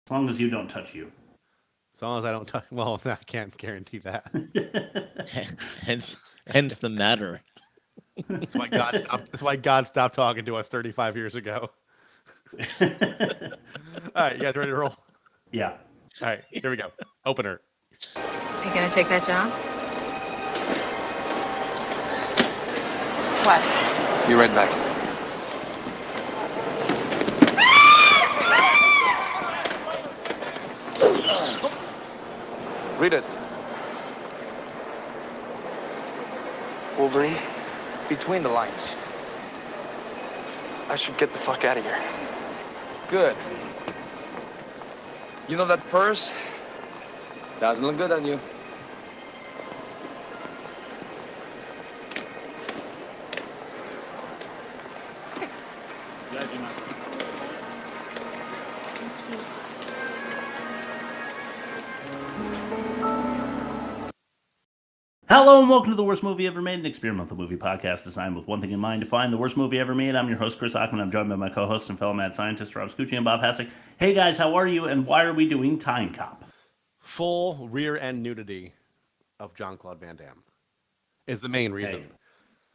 As long as you don't touch you. As long as I don't touch. Well, I can't guarantee that. hence the matter. That's why God stopped. That's why God stopped talking to us 35 years ago. All right, you guys ready to roll? Yeah. All right, here we go. Opener. Are you gonna take that job? What? Be right back. Read it. Wolverine, Between the lines. I should get the fuck out of here. Good. You know that purse? Doesn't look good on you. Hello and welcome to the Worst Movie Ever Made, an experimental movie podcast designed with one thing in mind, to find the worst movie ever made. I'm your host, Chris Ackman. I'm joined by my co-hosts and fellow mad scientists, Rob Scucci and Bob Hassick. Hey guys, how are you, and why are we doing Timecop? Full rear end nudity of Jean-Claude Van Damme is the main reason.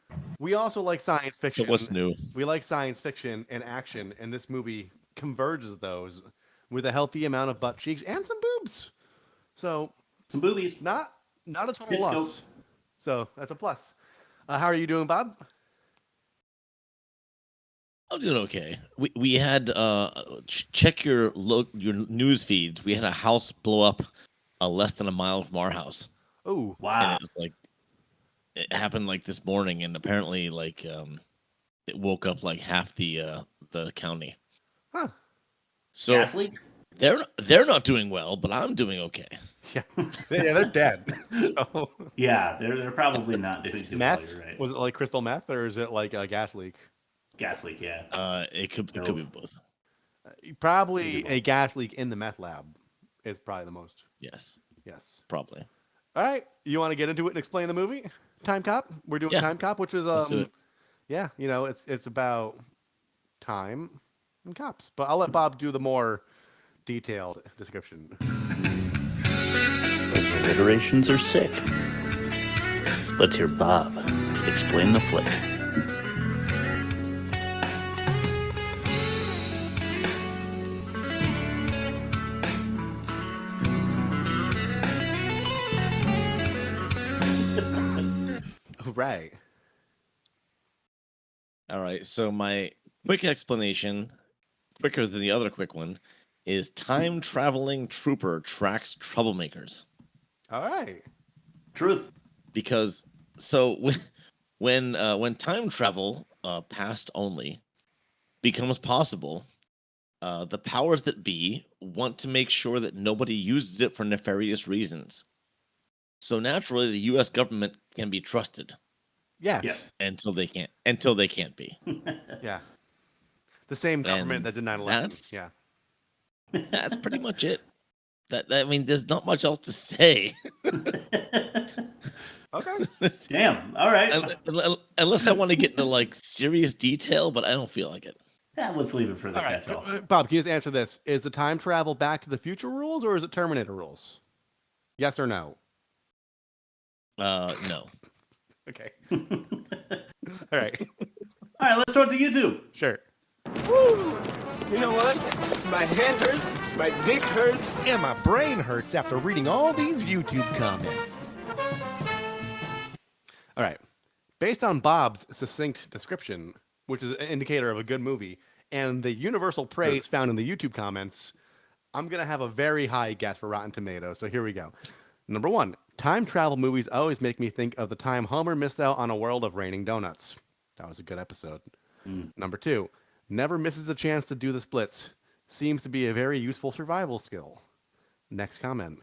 Hey. We also like science fiction. So what's new? We like science fiction and action, and this movie converges those with a healthy amount of butt cheeks and some boobs. So Some boobies. not a total Let's loss. go. So that's a plus. How are you doing, Bob? I'm doing okay. We had check your news feeds. We had a house blow up less than a mile from our house. Oh, And Wow. it was like it happened like this morning, and apparently like it woke up like half the county. huh. So Gas leak? they're not doing well, but I'm doing okay. Yeah, they're dead. So, Yeah, they're probably not doing too well, meth? you're right. Was it like crystal meth, or is it like a gas leak? Gas leak, yeah. It could be both. Probably a gas leak in the meth lab is probably the most. Yes, Yes. probably. All right, you want to get into it and explain the movie? Time Cop. We're doing Yeah. Time Cop, which is Let's do it. yeah, it's about time and cops. But I'll let Bob do the more detailed description. Those alliterations are sick. Let's hear Bob explain the flick. Right. All right. So my quick explanation, quicker than the other quick one, is time traveling trooper tracks troublemakers. All right. Truth. Because so when time travel past only becomes possible, the powers that be want to make sure that nobody uses it for nefarious reasons. So naturally, the U.S. government can be trusted Yes. Yes. until they can't be. Yeah. The same government And that did 9/11. that's- Yeah. That's pretty much it. That I mean, there's not much else to say. Okay. Damn. All right. Unless I want to get into like serious detail, but I don't feel like it. Yeah, let's leave it for the All right. catch-all. Bob, can you just answer this? Is the time travel Back to the Future rules, or is it Terminator rules? Yes or no? No. Okay. All right. All right, let's throw it to YouTube. Sure. You know what? My head hurts, my dick hurts. And my brain hurts after reading all these YouTube comments. All right. Based on Bob's succinct description, which is an indicator of a good movie, and the universal praise found in the YouTube comments, I'm going to have a very high guess for Rotten Tomatoes. So here we go. Number one, time travel movies always make me think of the time Homer missed out on a world of raining donuts. That was a good episode. Number two, never misses a chance to do the splits. Seems to be a very useful survival skill. Next comment.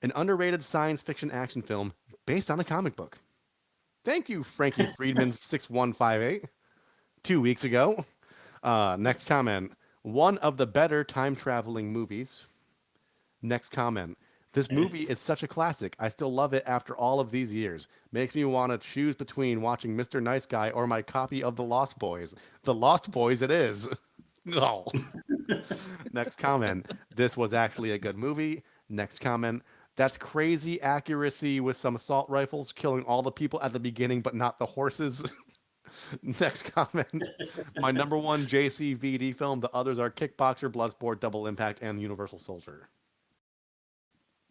An underrated science fiction action film based on a comic book. Thank you, Frankie Friedman 6158. 2 weeks ago. Next comment. One of the better time traveling movies. Next comment. This movie is such a classic. I still love it after all of these years. Makes me want to choose between watching Mr. Nice Guy or my copy of The Lost Boys. The Lost Boys it is. No. Next comment. This was actually a good movie. Next comment. That's crazy accuracy with some assault rifles killing all the people at the beginning, but not the horses. Next comment. My number one JCVD film. The others are Kickboxer, Bloodsport, Double Impact, and Universal Soldier.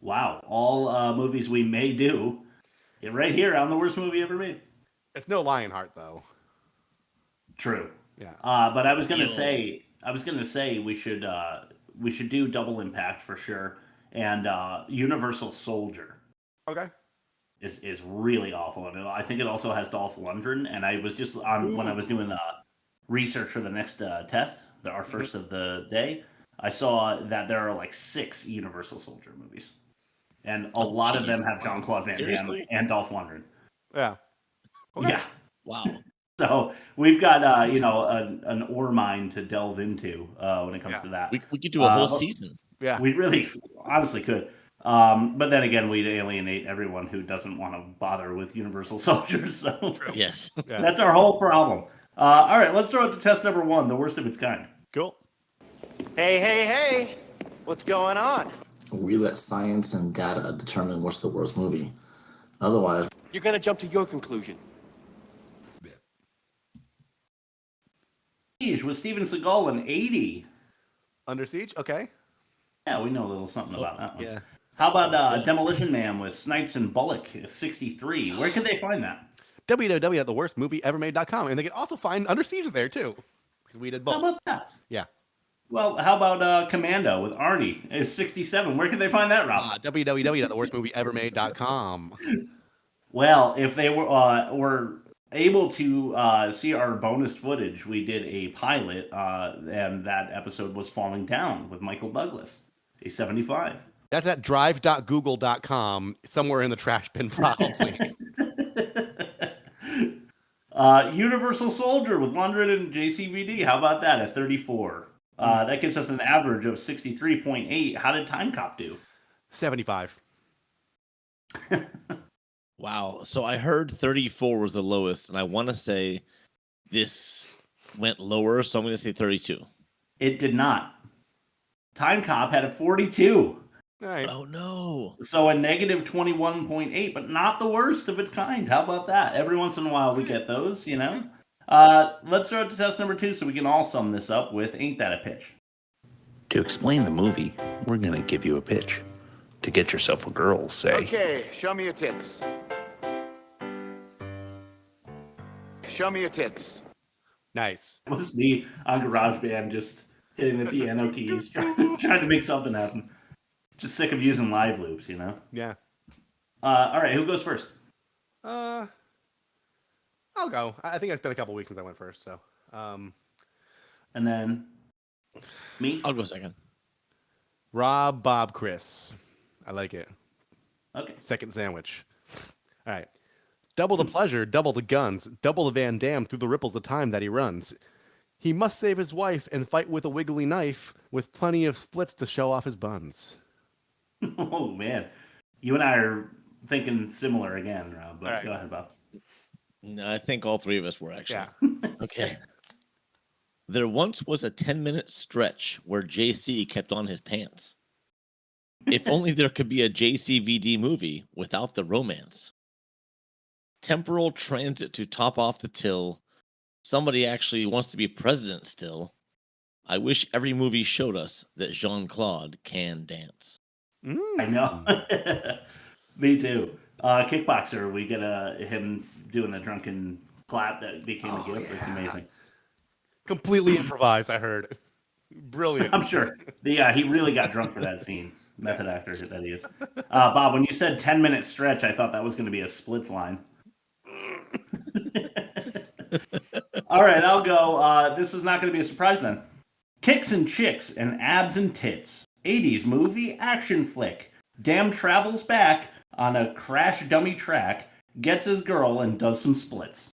Wow, all movies we may do. Right here on the worst movie ever made. It's no Lionheart though. True. Yeah. But I was gonna say we should do Double Impact for sure, and Universal Soldier. Okay. Is really awful, and I think it also has Dolph Lundgren. And I was just on when I was doing research for the next test, our first of the day, I saw that there are like 6 Universal Soldier movies, and a lot of them have Jean-Claude Van Damme and Dolph Lundgren. Yeah. Okay. Yeah. Wow. So we've got an ore mine to delve into when it comes to that. We could do a whole season. Yeah. We really honestly could. But then again, we'd alienate everyone who doesn't want to bother with Universal Soldiers. So Yes. Yeah. that's our whole problem. All right, let's throw it to test number 1, the worst of its kind. Cool. Hey. What's going on? We let science and data determine what's the worst movie. Otherwise, You're gonna jump to your conclusion. Siege with Steven Seagal in 80. Under Siege? Okay. Yeah, we know a little something about that one. Yeah. How about Demolition Man with Snipes and Bullock, 63? Where could they find that? www.theworstmovieevermade.com. And they can also find Under Siege there, too. Because we did both. How about that? Yeah. Well, how about Commando with Arnie? It's 67. Where can they find that, Rob? www.theworstmovieevermade.com. Well, if they were able to see our bonus footage, we did a pilot, and that episode was Falling Down with Michael Douglas, a 75. That's at drive.google.com, somewhere in the trash bin, probably. Universal Soldier with Lundgren and JCVD. How about that at 34? That gives us an average of 63.8. How did Timecop do? 75. Wow. So I heard 34 was the lowest, and I want to say this went lower, so I'm going to say 32. It did not. Timecop had a 42. Right. Oh, no. So a negative 21.8, but not the worst of its kind. How about that? Every once in a while we get those, you know? Let's throw it to test number 2 so we can all sum this up with Ain't That a Pitch? To explain the movie, we're going to give you a pitch. To get yourself a girl, say. Okay, show me your tits. Show me your tits. Nice. It was me on GarageBand just hitting the piano keys, trying to make something happen. Just sick of using live loops, you know? Yeah. All right, who goes first? I'll go. I think it's been a couple weeks since I went first, so. And then me? I'll go second. Rob, Bob, Chris. I like it. Okay. Second sandwich. All right. Double the pleasure, double the guns, double the Van Damme through the ripples of time that he runs. He must save his wife and fight with a wiggly knife with plenty of splits to show off his buns. Oh, man. You and I are thinking similar again, Rob. But Go ahead, Bob. No, I think all three of us were, actually. Yeah. Okay. There once was a 10-minute stretch where JC kept on his pants. If only there could be a JCVD movie without the romance. Temporal transit to top off the till. Somebody actually wants to be president still. I wish every movie showed us that Jean-Claude can dance. I know. Me too. Kickboxer, we get him doing the drunken clap that became a gift. It's amazing. Completely improvised, I heard. Brilliant. I'm sure. Yeah, he really got drunk for that scene. Method actor that he is. Bob, when you said 10-minute stretch, I thought that was going to be a splits line. All right, I'll go. This is not going to be a surprise then. Kicks and chicks and abs and tits. 80s movie action flick. Dam travels back on a crash dummy track, gets his girl, and does some splits.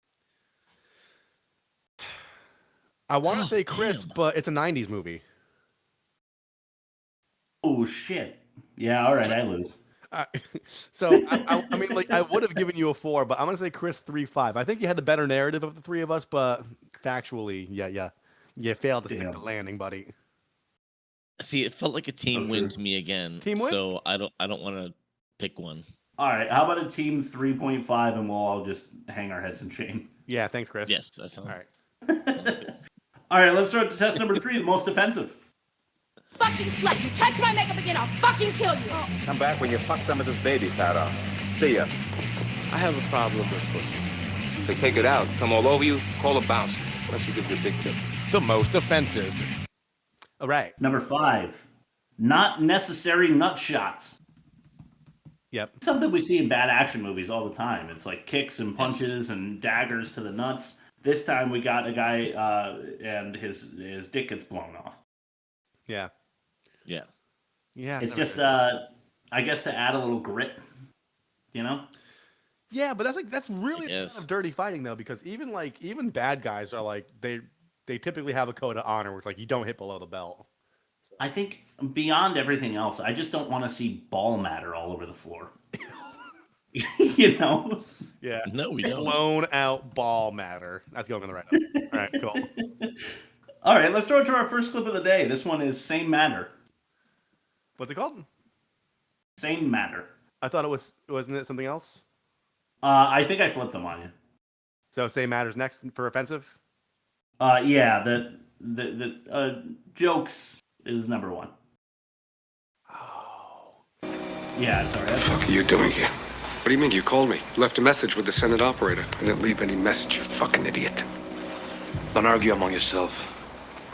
I want to say Chris, but it's a 90s movie. Oh, shit. Yeah, all right, I lose. So, I mean, like, I would have given you a 4, but I'm going to say Chris 3-5. I think you had the better narrative of the three of us, but factually, yeah. You failed to stick the landing, buddy. See, it felt like a team win to me again. Team win? So I don't want to pick one. All right, how about a team 3.5, and we'll all just hang our heads in shame. Yeah, thanks, Chris. Yes, that sounds all right. All right, let's start to test number 3, the most offensive. Fucking slut! You touch my makeup again, I'll fucking kill you! Come back when you fuck some of this baby fat off. See ya. I have a problem with pussy. If they take it out, come all over you, call a bounce. Unless she gives you a big tip. The most offensive. All right. Number 5, not necessary nut shots. Yep. Something we see in bad action movies all the time. It's like kicks and punches and daggers to the nuts. This time we got a guy and his dick gets blown off. Yeah. Yeah. Yeah. It's just I guess to add a little grit, you know? Yeah, but that's really a lot of dirty fighting though, because even bad guys are like they typically have a code of honor where it's like you don't hit below the belt. So. I think beyond everything else, I just don't want to see ball matter all over the floor. You know? Yeah. No, we don't. Blown out ball matter. That's going on the right note. All right, cool. All right, let's throw it to our first clip of the day. This one is Same Matter. What's it called? Same Matter. I thought wasn't it something else? I think I flipped them on you. So Same Matters next for offensive? Yeah, the jokes is number 1. Oh. Yeah, sorry. What the fuck are you doing here? What do you mean? You called me. Left a message with the Senate operator. I didn't leave any message, you fucking idiot. Don't argue among yourself.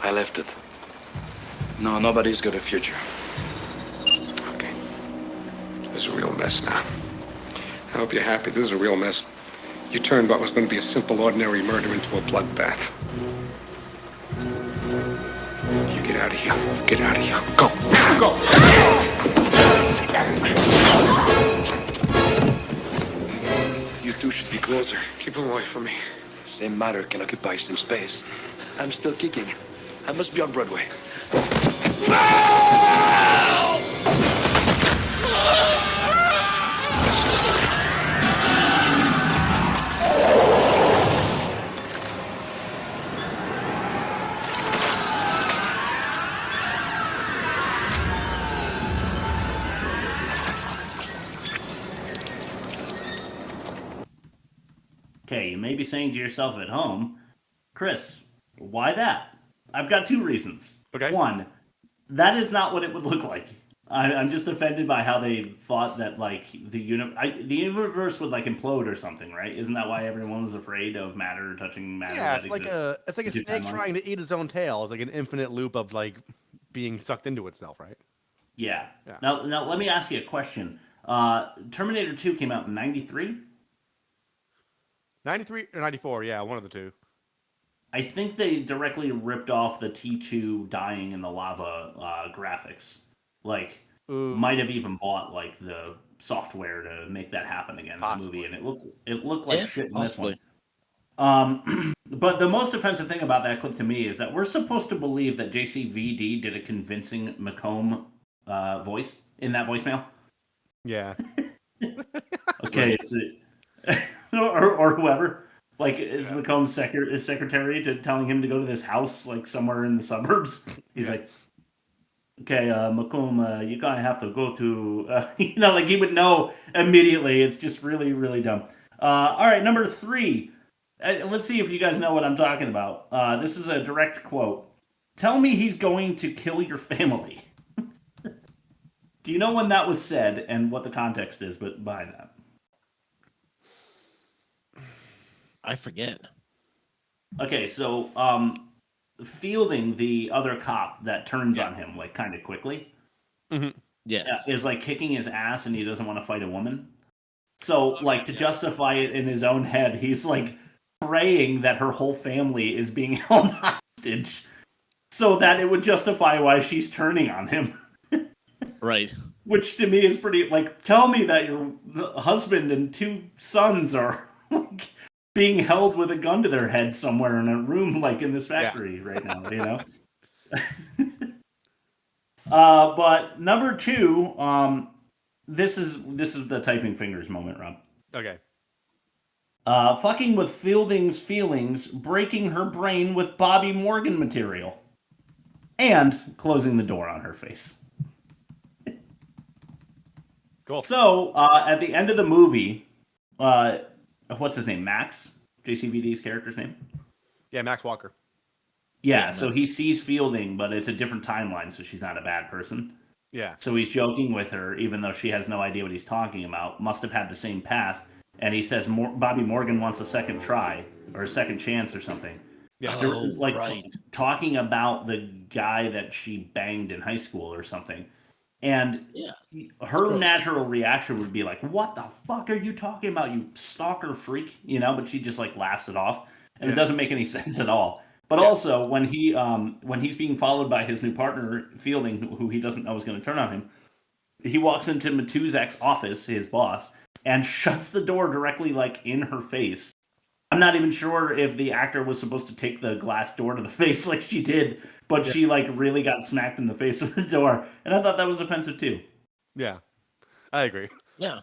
I left it. No, nobody's got a future. Okay. This is a real mess now. I hope you're happy. This is a real mess. You turned what was going to be a simple, ordinary murder into a bloodbath. You get out of here. Get out of here. Go. Go. You two should be closer. Keep him away from me. Same matter can occupy some space. I'm still kicking. I must be on Broadway. Okay, you may be saying to yourself at home, Chris, why that? I've got 2 reasons. Okay. 1, that is not what it would look like. I'm just offended by how they thought that like the universe would like implode or something, right? Isn't that why everyone was afraid of matter touching matter? Yeah, it's like a snake trying to eat its own tail. It's like an infinite loop of like being sucked into itself, right? Yeah. Yeah. Now let me ask you a question. Terminator 2 came out in 93? 93 or 94, yeah, one of the two. I think they directly ripped off the T2 dying in the lava graphics. Like, might have even bought like the software to make that happen again in the movie, and it looked like shit in this one. But the most offensive thing about that clip to me is that we're supposed to believe that JCVD did a convincing McComb voice in that voicemail. Yeah. Okay, or whoever. Like, is McComb's secretary to telling him to go to this house, like, somewhere in the suburbs? He's like, okay, McComb, you're going to have to go to... you know, like, he would know immediately. It's just really, really dumb. All right, number 3. Let's see if you guys know what I'm talking about. This is a direct quote. Tell me he's going to kill your family. Do you know when that was said and what the context is behind that? I forget. Okay, so Fielding, the other cop that turns on him like kind of quickly, yes, is like kicking his ass, and he doesn't want to fight a woman. So, like, to justify it in his own head, he's like praying that her whole family is being held hostage, so that it would justify why she's turning on him. Right. Which to me is pretty like, tell me that your husband and 2 sons are like being held with a gun to their head somewhere in a room, like in this factory right now, you know? But number 2, this is the typing fingers moment, Rob. Okay. Fucking with Fielding's feelings, breaking her brain with Bobby Morgan material. and closing the door on her face. Cool. So at the end of the movie, what's his name? Max? JCVD's character's name? Yeah, Max Walker. Yeah, so he sees Fielding, but it's a different timeline, so she's not a bad person. Yeah. So he's joking with her, even though she has no idea what he's talking about. Must have had the same past. And he says Bobby Morgan wants a second try or a second chance or something. Yeah. Talking about the guy that she banged in high school or something. And her natural reaction would be like, "What the fuck are you talking about, you stalker freak?" But she just like laughs it off, and it doesn't make any sense at all. But also when he's being followed by his new partner Fielding, who he doesn't know is going to turn on him, he walks into Matuzak's office, his boss, and shuts the door directly like in her face. I'm not even sure if the actor was supposed to take the glass door to the face like she did, but she like really got smacked in the face with the door, and I thought that was offensive too. Yeah, I agree. Yeah.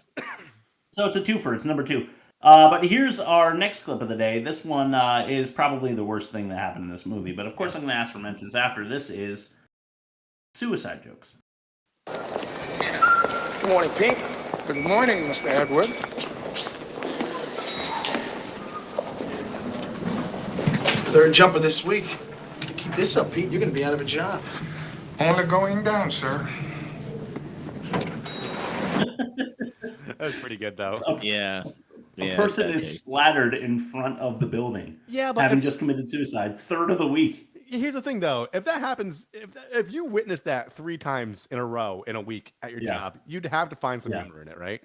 So it's a twofer. It's number 2. But here's our next clip of the day. This one is probably the worst thing that happened in this movie, but of course I'm going to ask for mentions after. This is suicide jokes. Good morning, Pink. Good morning, Mr. Edward. Third jumper this week. Keep this up, Pete. You're going to be out of a job. Only going down, sir. That was pretty good, though. Yeah. A person is splattered in front of the building. Yeah, but having just committed suicide. Third of the week. Here's the thing, though. If that happens, if you witness that 3 times in a row in a week at your job, you'd have to find some humor in it, right?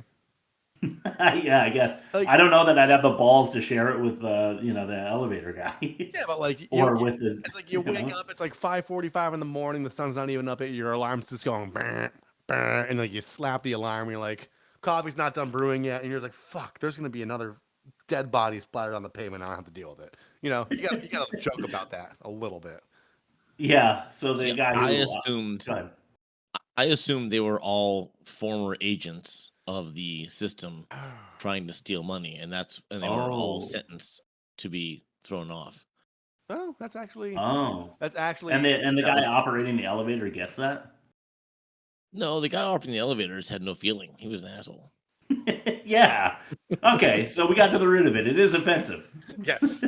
Yeah, I guess. Like, I don't know that I'd have the balls to share it with the elevator guy. Yeah, but like, it's like you wake up, it's like 5:45 in the morning, the sun's not even up, your alarm's just going, bah, bah, and like you slap the alarm, and you're like, coffee's not done brewing yet, and you're like, fuck, there's gonna be another dead body splattered on the pavement. I don't have to deal with it. You gotta joke about that a little bit. Yeah. So the guy. I assumed they were all former agents of the system trying to steal money, and they were all sentenced to be thrown off. Oh, that's actually. And the guy operating the elevator gets that. No, the guy operating the elevators had no feeling. He was an asshole. Yeah. Okay, so we got to the root of it. It is offensive. Yes.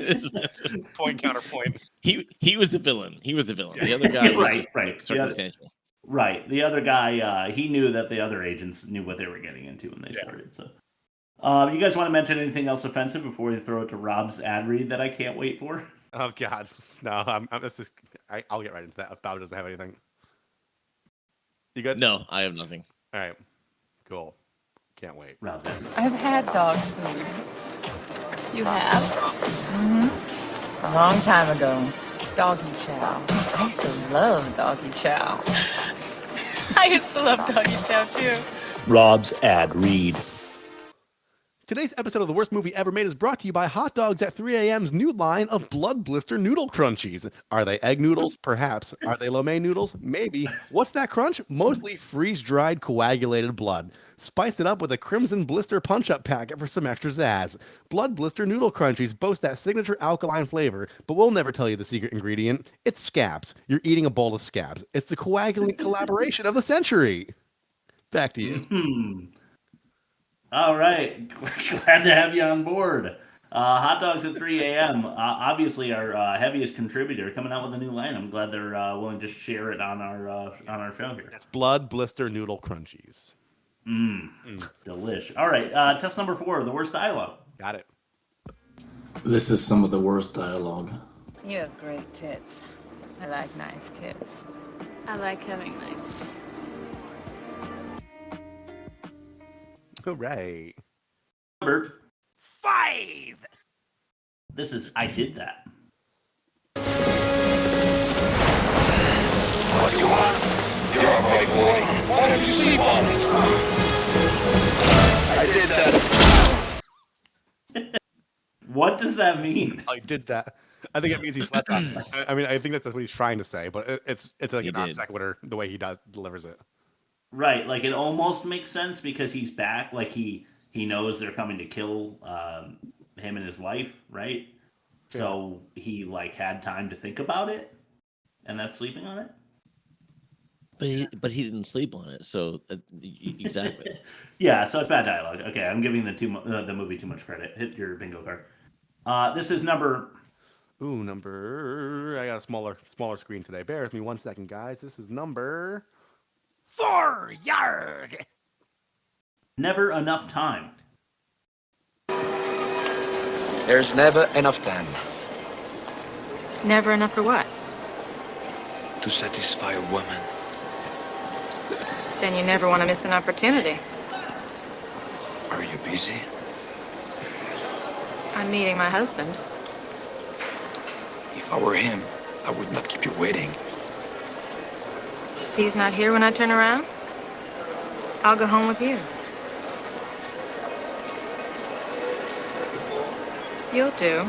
Point counterpoint. He was the villain. He was the villain. The other guy was just circumstantial. Right. The other guy, he knew that the other agents knew what they were getting into when they started. So, you guys want to mention anything else offensive before we throw it to Rob's ad read that I can't wait for? Oh God, no! I'll get right into that. Bob doesn't have anything. You good? No, I have nothing. All right, cool. Can't wait. Rob's ad read. I've had dog food. You have? Mm-hmm. A long time ago. Doggy chow. I used to love doggy chow. I used to love doggy chow too. Rob's ad read. Today's episode of The Worst Movie Ever Made is brought to you by Hot Dogs at 3 a.m.'s new line of Blood Blister Noodle Crunchies. Are they egg noodles? Perhaps. Are they lo mein noodles? Maybe. What's that crunch? Mostly freeze-dried coagulated blood. Spice it up with a Crimson Blister Punch-Up packet for some extra zazz. Blood Blister Noodle Crunchies boast that signature alkaline flavor, but we'll never tell you the secret ingredient. It's scabs. You're eating a bowl of scabs. It's the coagulant collaboration of the century. Back to you. All right. Glad to have you on board. Hot Dogs at 3 a.m. Obviously our heaviest contributor coming out with a new line. I'm glad they're willing to share it on our show here. That's Blood Blister Noodle Crunchies. Delish. All right. Test number 4, the worst dialogue. Got it. This is some of the worst dialogue. You have great tits. I like nice tits. I like having nice tits. All right. Number 5. This is I Did That. What do you want? You're a bright boy. Why don't you sleep on it? I did that. What does that mean? I did that. I think it means he slept on it. I mean, I think that's what he's trying to say, but it's like a non sequitur the way he delivers it. Right, like it almost makes sense because he's back. Like he knows they're coming to kill him and his wife, right? So he like had time to think about it, and that's sleeping on it. But he didn't sleep on it, so exactly. Yeah, so it's bad dialogue. Okay, I'm giving the movie too much credit. Hit your bingo card. This is number. Ooh, number. I got a smaller screen today. Bear with me 1 second, guys. This is number 4. Yarg. Never Enough Time. There's never enough time Never enough for what? to satisfy a woman. Then you never want to miss an opportunity. Are you busy? I'm meeting my husband. If I were him, I would not keep you waiting. He's not here when I turn around. I'll go home with you. You'll do.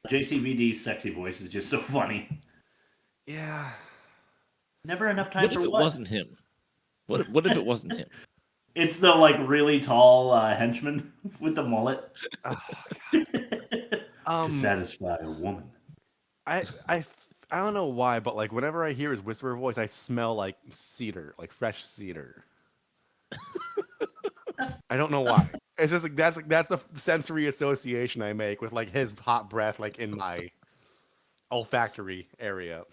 JCVD's sexy voice is just so funny. Yeah. Never enough time What for if it what? wasn't him? What if it wasn't him? It's the like really tall henchman with the mullet. To satisfy a woman. I don't know why, but like whenever I hear his whisper voice, I smell like cedar, like fresh cedar. I don't know why. It's just like that's the sensory association I make with like his hot breath, like in my olfactory area.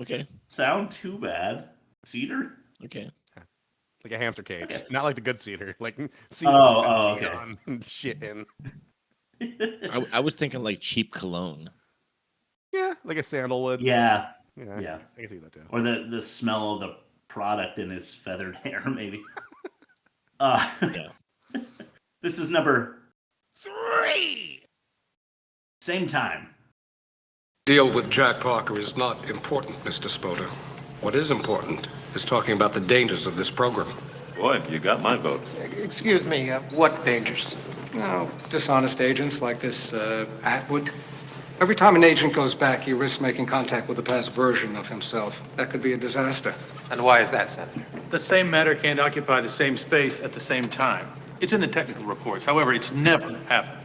Okay. Sound too bad. Cedar? Okay. Like a hamster cage, not like the good cedar. Like cedar okay. on and shit in. I was thinking like cheap cologne. Yeah, like a sandalwood. Yeah. I can see that too. Or the smell of the product in his feathered hair, maybe. Yeah. This is number 3. Same time. Deal with Jack Parker is not important, Mr. Spoda. What is important is talking about the dangers of this program. Boy, you got my vote. Excuse me, what dangers? No, dishonest agents like this Atwood. Every time an agent goes back, he risks making contact with a past version of himself. That could be a disaster. And why is that, Senator? The same matter can't occupy the same space at the same time. It's in the technical reports. However, it's never happened.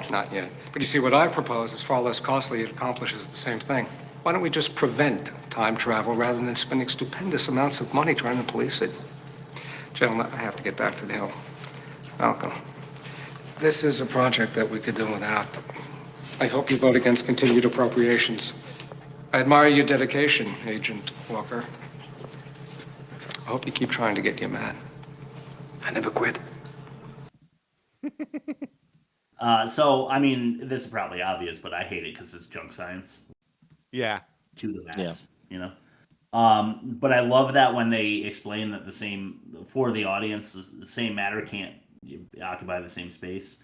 Not yet. But you see, what I propose is far less costly. It accomplishes the same thing. Why don't we just prevent time travel rather than spending stupendous amounts of money trying to police it? Gentlemen, I have to get back to the Hill. Malcolm, this is a project that we could do without. I hope you vote against continued appropriations. I admire your dedication, Agent Walker. I hope you keep trying to get your man. I never quit. So, I mean, this is probably obvious, but I hate it because it's junk science. Yeah. To the max, Yeah. you know? But I love that when they explain that for the audience, the same matter can't occupy the same space.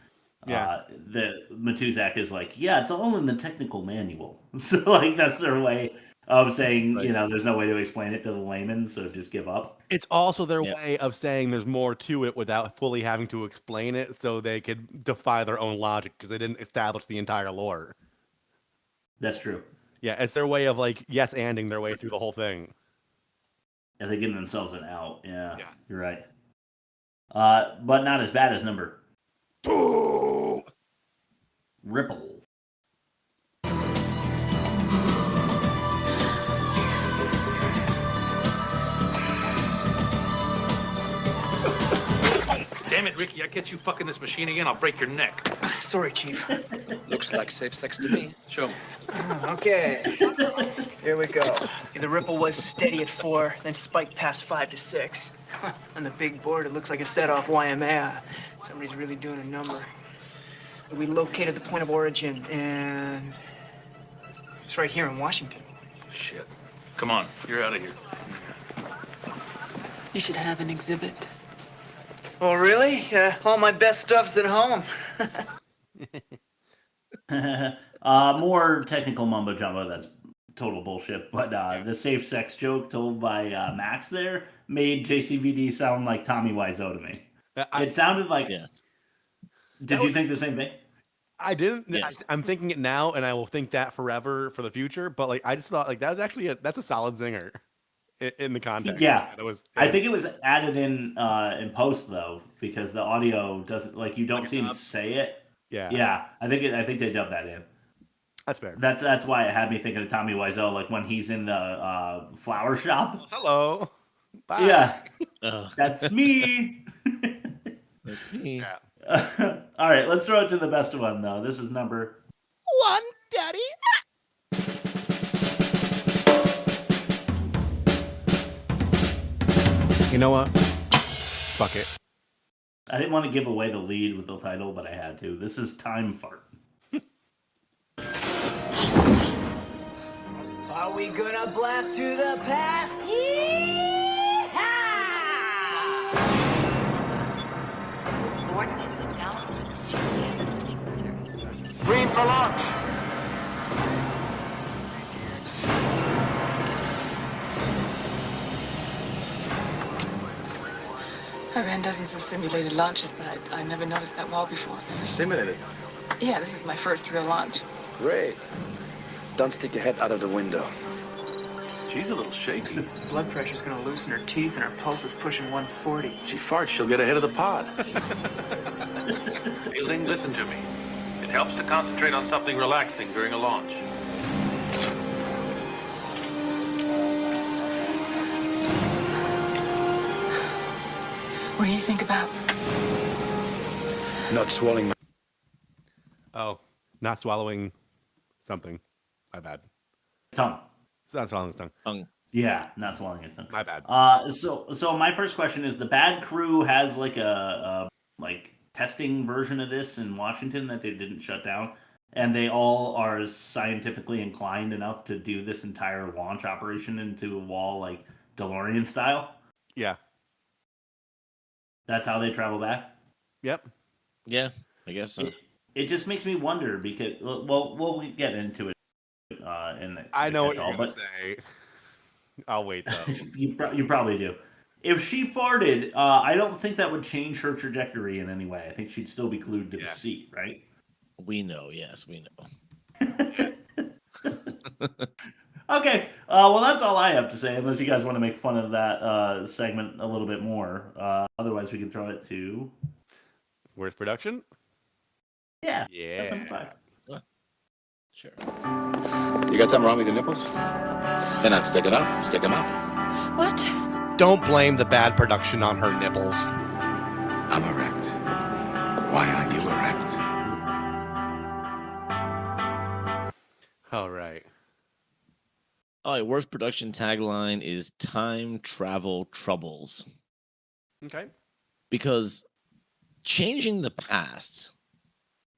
Yeah. The Matuzak is like, yeah, it's all in the technical manual. So, like, that's their way of saying, Right. there's no way to explain it to the layman, so just give up. It's also their Yeah. way of saying there's more to it without fully having to explain it, so they could defy their own logic because they didn't establish the entire lore. That's true. Yeah, it's their way of like yes-anding their way through the whole thing. And they're giving themselves an out. Yeah, Yeah. You're right. But not as bad as number 2. Ripples. Damn it, Ricky, I catch you fucking this machine again, I'll break your neck. Sorry, Chief. Looks like safe sex to me. Show me. Okay. Here we go. The ripple was steady at 4, then spiked past 5 to 6. On the big board, it looks like a set off Waimea. Somebody's really doing a number. We located the point of origin, and it's right here in Washington. Shit. Come on, you're out of here. You should have an exhibit. Oh, really? All my best stuff's at home. More technical mumbo jumbo. That's total bullshit. But the safe sex joke told by Max there made JCVD sound like Tommy Wiseau to me. It sounded like. Yes. Did you think the same thing? I didn't. Yes. I'm thinking it now, and I will think that forever for the future. But like, I just thought like that was actually that's a solid zinger in the context. Yeah, that was. I think it was added in post though, because the audio doesn't you don't see him say it. Yeah. Yeah, I think they dubbed that in. That's fair. That's why it had me thinking of Tommy Wiseau, like when he's in the flower shop. Hello. Bye. Yeah. That's me. That's me. Yeah. All right, let's throw it to the best one, though. This is number 1, Daddy. You know what? Fuck it. I didn't want to give away the lead with the title, but I had to. This is Time Fart. Are we gonna blast to the past? Yeehaw! Green for launch. Iran dozens of simulated launches, but I never noticed that wall before. Simulated. Yeah, this is my first real launch. Great. Don't stick your head out of the window. She's a little shaky. Blood pressure's gonna loosen her teeth and her pulse is pushing 140. She farts, she'll get ahead of the pod. Fielding, listen to me. It helps to concentrate on something relaxing during a launch. What do you think about? Not swallowing. Oh, not swallowing something. My bad. Tongue. It's not swallowing his tongue. Yeah, not swallowing his tongue. My bad. So my first question is: the Bad Crew has like a testing version of this in Washington that they didn't shut down, and they all are scientifically inclined enough to do this entire launch operation into a wall like DeLorean style. Yeah. That's how they travel back. Yep. Yeah, I guess so. It just makes me wonder because we'll get into it in the. I know what catch-all, you're gonna say. I'll wait though. You probably do. If she farted, I don't think that would change her trajectory in any way. I think she'd still be glued to the seat, right? We know, yes, we know. Okay, well, that's all I have to say, unless you guys want to make fun of that segment a little bit more. Otherwise, we can throw it to... Worst production? Yeah. Yeah. That's number 5. Sure. You got something wrong with your nipples? Then I'd stick it up. Stick them up. What? Don't blame the bad production on her nipples. I'm erect. Why aren't you erect? All right. All right, worst production tagline is time travel troubles. Okay. Because changing the past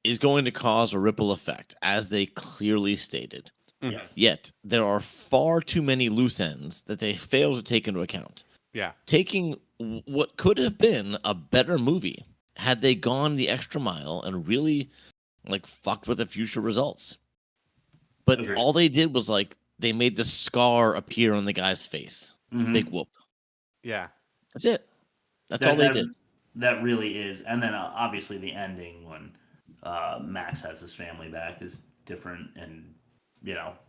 is going to cause a ripple effect, as they clearly stated. Yes. Yet, there are far too many loose ends that they fail to take into account. Yeah. Taking what could have been a better movie had they gone the extra mile and really, fucked with the future results. But Agreed. all they did was, they made the scar appear on the guy's face. Mhm. Big whoop. Yeah. That's it. That's all they did. That really is. And then obviously the ending when Max has his family back is different and,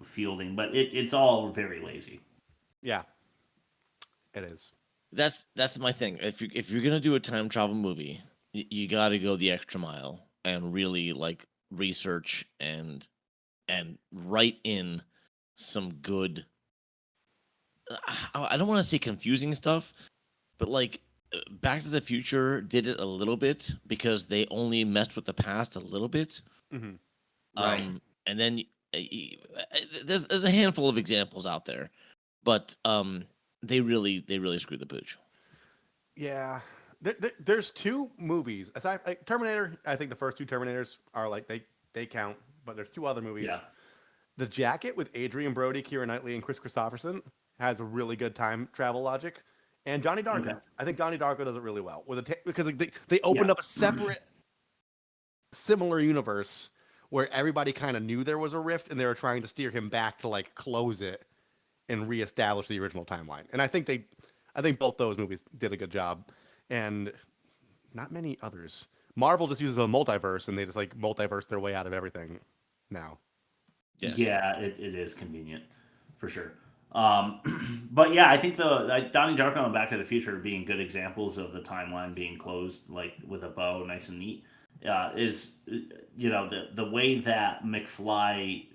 fielding. But it's all very lazy. Yeah. It is. That's my thing. If you're gonna do a time travel movie, you got to go the extra mile and really research and write in some good. I don't want to say confusing stuff, but Back to the Future did it a little bit because they only messed with the past a little bit. Mm-hmm. Right. And then there's a handful of examples out there, but they really screwed the pooch. Yeah. There's two movies aside Terminator. I think the first two Terminators are they count, but there's two other movies. Yeah. The Jacket with Adrian Brody, Keira Knightley, and Chris Christopherson has a really good time travel logic. And Johnny Darko. Okay. I think Johnny Darko does it really well because they opened up a separate, similar universe where everybody kind of knew there was a rift, and they were trying to steer him back to close it and reestablish the original timeline. And I think both those movies did a good job, and not many others. Marvel just uses a multiverse, and they just multiverse their way out of everything now. Yes. Yeah, it is convenient for sure. But yeah, I think Donnie Darko and Back to the Future being good examples of the timeline being closed with a bow, nice and neat. Is the way that McFly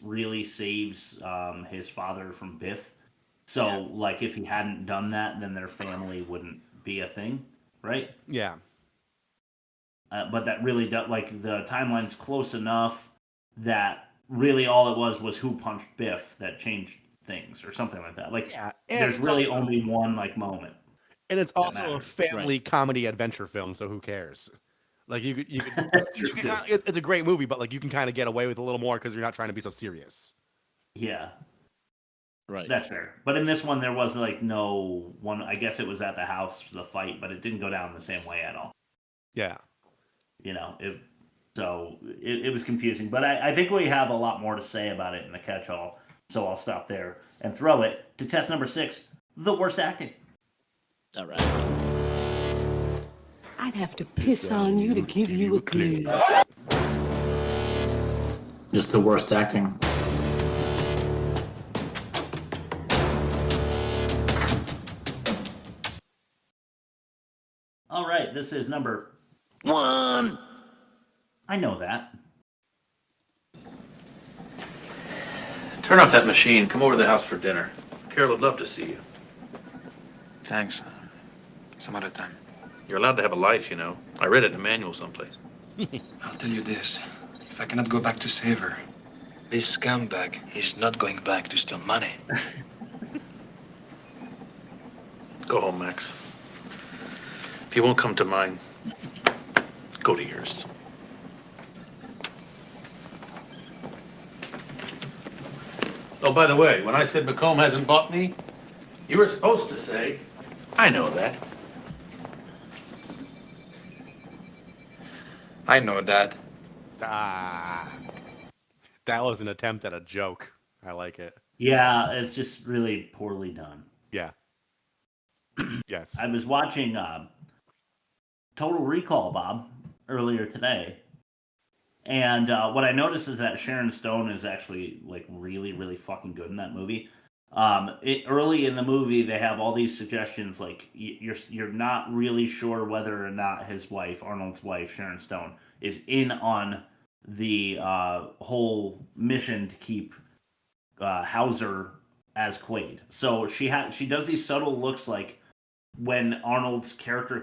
really saves his father from Biff. So, like, if he hadn't done that, then their family wouldn't be a thing, right? Yeah. But that really does, like, the timeline's close enough that really all it was who punched Biff that changed things or something like that. Like, there's really only one, like, moment. And it's also a family comedy adventure film, so who cares? Like, it's a great movie, but, like, you can kind of get away with a little more because you're not trying to be so serious. Yeah. Right. That's fair. But in this one, there was, like, no one. I guess it was at the house for the fight, but it didn't go down the same way at all. Yeah. You know, it was confusing. But I think we have a lot more to say about it in the catch-all, so I'll stop there and throw it to test number 6, the worst acting. All right. I'd have to piss on you to give you a clue. It's the worst acting. All right, this is number 1. I know that. Turn off that machine. Come over to the house for dinner. Carol would love to see you. Thanks. Some other time. You're allowed to have a life, you know. I read it in a manual someplace. I'll tell you this. If I cannot go back to save her, this scumbag is not going back to steal money. Go home, Max. If you won't come to mine, go to yours. Oh, by the way, when I said McComb hasn't bought me, you were supposed to say, I know that. I know that. That was an attempt at a joke. I like it. Yeah, it's just really poorly done. Yeah. Yes. I was watching Total Recall, Bob, earlier today. And what I noticed is that Sharon Stone is actually, like, really, really fucking good in that movie. Early in the movie, they have all these suggestions, like, you're not really sure whether or not his wife, Arnold's wife, Sharon Stone, is in on the whole mission to keep Hauser as Quaid. So she does these subtle looks, like, when Arnold's character